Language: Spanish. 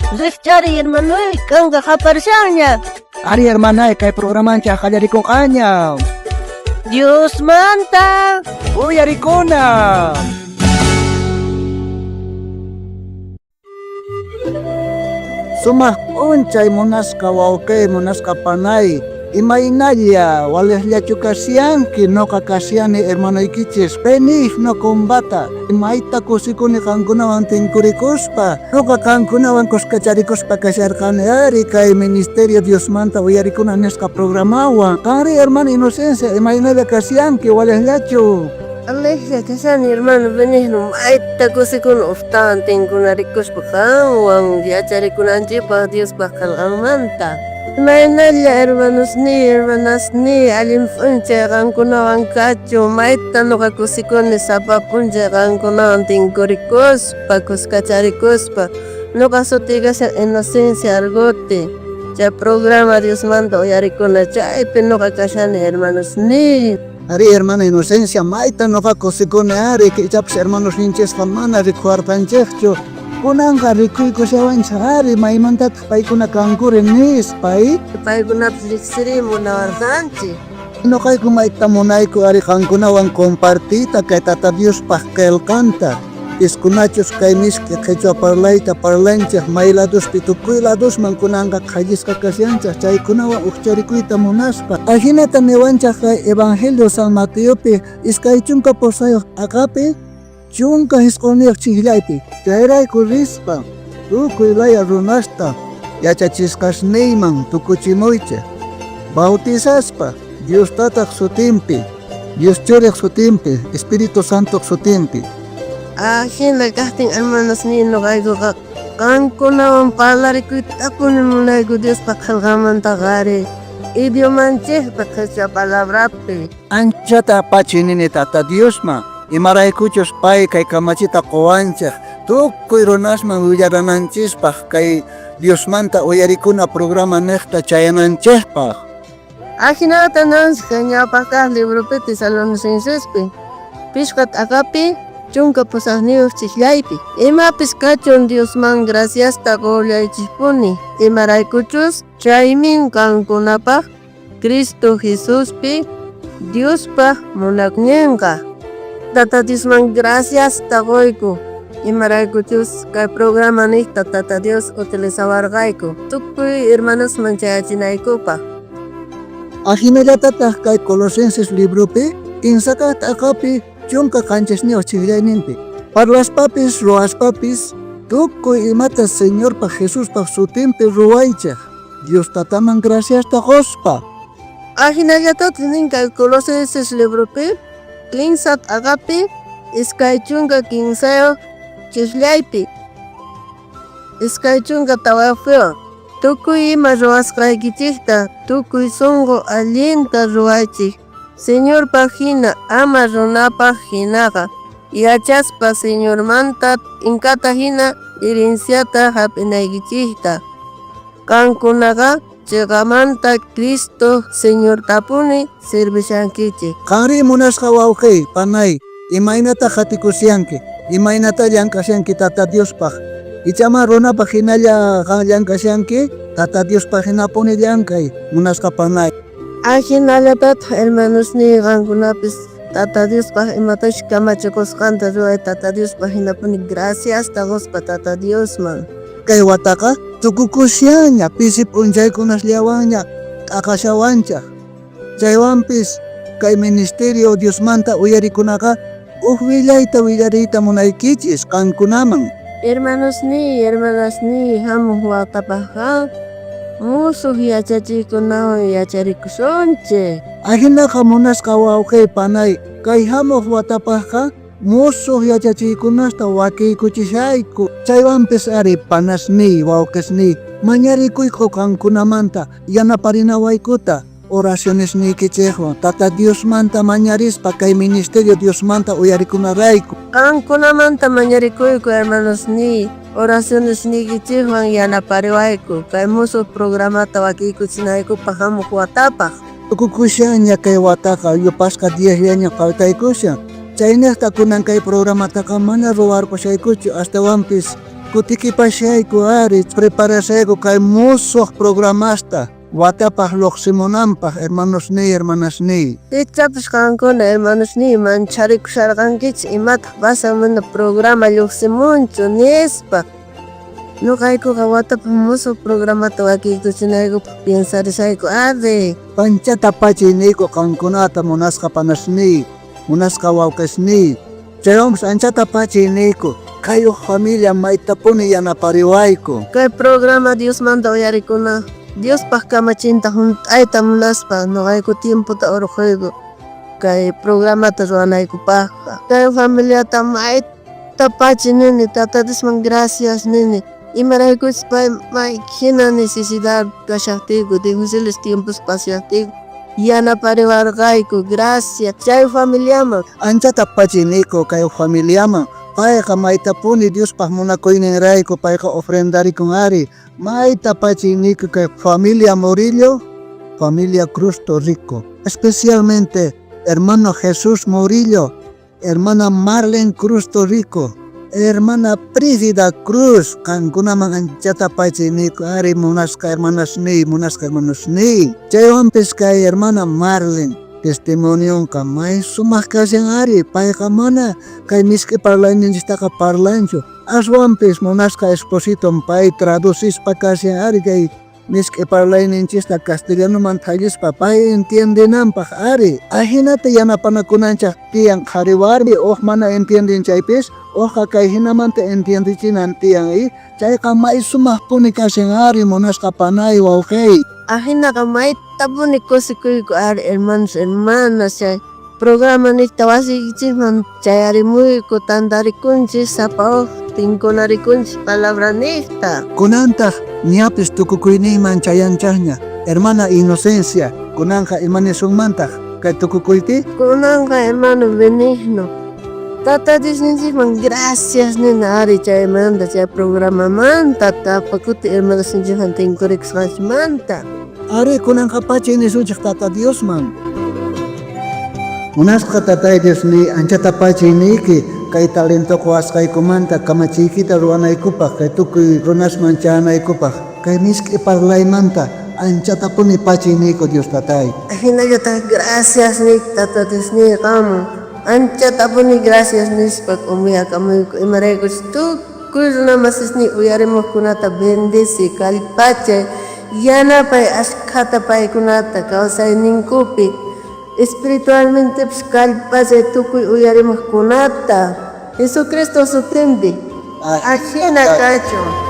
Rifchari hermano, kanga kaparsanya. Ari hermana, kay programancha hajarikong kanya. Dios manta. Uyarikuna. Sumah uncay munas kawauke munas kapanay. Imainaya waleslia chukasianki no kakasiani hermano ikichis penif no kumbata imaita kusikuni kankunawan tinkurikuspa no kankunawan kuskacharikuspa kasarkani ari kay ministerio Dios manta uyarikuna neska programawa kari hermano inocencia imainaya kasianki walesliachu Alexia kasan hermano benihno maita kusikun uftan tingkuna rikus pakawang diacari kunanci pa Dios bakal amanta. Mainalla hermanas ni alim funche kunawan kacho maita no kakusikun sapa punche kunawan tingkurikos pa kuskacharikos pa no kasutiga sa inocencia argote. Ya programa Dios manda uyarikuna chay no kakasan hermanos ni. Ari hermana inocencia maita no kakusikun ari kichaps hermanos ninches famana rikuarpanchekcho kunanga rikuiko shawanchari maimantat paikuna kankurin nis pai Paikuna plisiri munawartanchi. no kay kumaita munayko ari kankunawan compartita kay tata Dios pakkel kanta iskunachos kay miski kecho parlayta parlancha mailados pitukuilados mankunanga kajis kakasyancha chay kunawan ukcharikuita munaspa ajinata newancha kay evangelio San Mateo pi iskay chunka posayo akapi chunka hiskoniyak chihlaypi chayray kurispa tukuylaya runasta yachachisqasniyman tukuchimuycha bautizaspa Dios tatak sutimpi Dios churiq sutimpi Espíritu Santo sutimpi Ajina kahting hermanos ni no kayko kankunawan palarikuita kunin munayko Dios pakalgaman tagari idiomanche pakacha palabrapi. anchata pachinini tata Dios ma imaray kuchos pay kay kamachita kuwanchak tukuy runasman willarananchispaj kay Dios manta uyarikuna programa nekta chayananchejpaj Ajinata nans kanya pakah libro peti salon sensespi piskat akapi chunka posasnius chihlaypi ima piskachon Dios man gracias tagollay chispuni imaray kuchus chaymin kankunapaj Cristo Jesuspi Diospa munakñenka Tata Dios man gracias tagoyku imaray kuchus kay programa nikta Tata Dios utilizawargayku tukuy hermanos manchayachinaykupa ajinallatataq kay Colosenses libropi kinsakat akapi chunka kanchasniuq chillayninpi parlaspapis ruwaspapis tukuy imata Señorpa Jesuspa sutimpi ruwaychaq Dios tataman gracias taqospa Ajinallatat ninka Colosenses libropi kinsat agapi iskay chunka kinsayo chishlaypi iskay chunka tawafeo tukuy ima ruwasqaykichikta tukuy sunqu allinta ruwaychik Señor pajina ama runapaq hinaqa yachaspa Señor manta inkata hina herenciata hap'inaykichikta kankunaqa chiqamanta Cristo Señor tapuni servishankichik qari munasqa wawqi panay imaynata qatikusyanki imaynata llankasyanki tata Diospaq ichama runapaq hinalla llankasyanki tata Diospaq hinapuni llankay munasqa panay Ajinallatat hermanos ni kankunapis Tata Diospaq imatash kamachikusqanta ruway Tata Diospaq hinapuni gracias taqospa Tata Diosman kay wataqa tukukusyaña pisi p'unchaykunasllawanña t'aqashawanchaq chaywanpis kay ministerio Dios manta uyarikunaqa willayta willariyta munaykichis kankunaman Hermanos ni hermanas ni hamuq waqtapaqqa musuq yachachikunawan yacharikushanchik ajinaqa munasqa wawqi panay kay hamuq watapaqqa musuq yachachiykunasta wakiykuchishayku chaywanpis ari panasni wawqisni mañarikuyku kankunamanta yanaparinawaykuta oracionesnikichikwan Tata Dios manta mañarispa kay ministerio Dios manta uyarikunarayku kankunamanta mañarikuyku hermanos ni oracionesnikichikwan yanapariwayku kay musuq programata wakiykuchinaykupak hamuq watapaq tukukusyaña kay wataqa yupasqa 10 llaña qaltaykushan chaynaqta kunan kay programataqa mana ruwarpashaykuchu ashtawanpis Kutikipashayku ari preparashayku kay musuq programasta watapaj lluqsimunanpaj hermanos ni hermanas ni. Pichapish kankuna hermanos niman charikusharqankichik imataq pasan mana programa lluqsimunchu nispa. Ñuqaykuqa watapaj musuq programata wakiykuchinaykupak pensarishayku ari. Panchata pachiyniku qankunata munasqa panashni, munasqa wawqishni. Chaywanpas anchata pachiyniku kayuq familia maytapuni yanapariwayku. Kay programa Diosmanta uyarikuna Diospaj kamachinta hunt'ayta munaspa ñuqayku tiemputa urquyku kay programata ruwanaykupaqqa. Kay familiata mayta pachi nini Tata Diosman gracias nini imaraykuchus pay may hina necesidad kashaptiku difíciles tiempos pasaptiku yanapariwarqayku gracias chay familiaman. Anchata pachiyniku kay familiaman payqa maytapuni Diospaj munakuyninrayku payqa ofrendarikun ari. Mayta pachiyniku kay familia Murillo, familia Cruz Torrico, especialmente hermano Jesús Murillo, hermana Marlene Cruz Torrico, hermana Prígida Cruz, kankunaman anchata pachiyniku ari munasqa hermanos ni. Chaywanpas kay hermana Marlene testimonionka may sumaq kashan ari payqa mana kay mishki parlayninchiktaqa parlanchu. Ashwanpis munasqa expositon pay traducispa kashan ari kay mishki parlayninchikta castellanoman thallispa pay entiendinanpaq ari. Ahinata yanapanakunanchik tiyan qhari warmi uj mana entiendin chaypis ujqa kay hinamanta entiendichinan tiyan chayqa may sumaqpuni kashan ari munasqa panay wawqi. Ahinaqa maytapuni kusikuyku ari hermanos hermanas chay programa nikta wasikichikman chayarimuyku tantarikunchik sapa tinkunarikunchik palabra nikta. Kunantaj ñapis tukukuyninman chayanchaqña hermana Inocencia kunanqa imanisunmantaj kay tukukuypi. Kunanqa hermano Benigno Tata Diosninchikman gracias nina ari chaymanta chay programamanta tapakuti hermanos ninchikman tinkurikusqanchimanta. Ari kunanqa pachiynisunchik Tata Diosman. Munasqa Tatay Diosni anchata pachiyniki kay talentoqa wasqaykumanta kamachiykita ruwanaykupaq kay tukuy runasman chayanaykupaq kay mishki parlaymanta anchatapuni pachiyniku Dios Tatay. Hinallataq gracias nik Tata Diosni qamun anchatapuni gracias nispa umuyakamuyku imaraykuchus tukuy runamasisni uyarimuqkunata bendici kallpachay yanapay ashkhata paykunata kawsayninkupi espiritualmente kallpachay tukuy uyarimuqkunata Jesucristo sutinpi ashina kachun.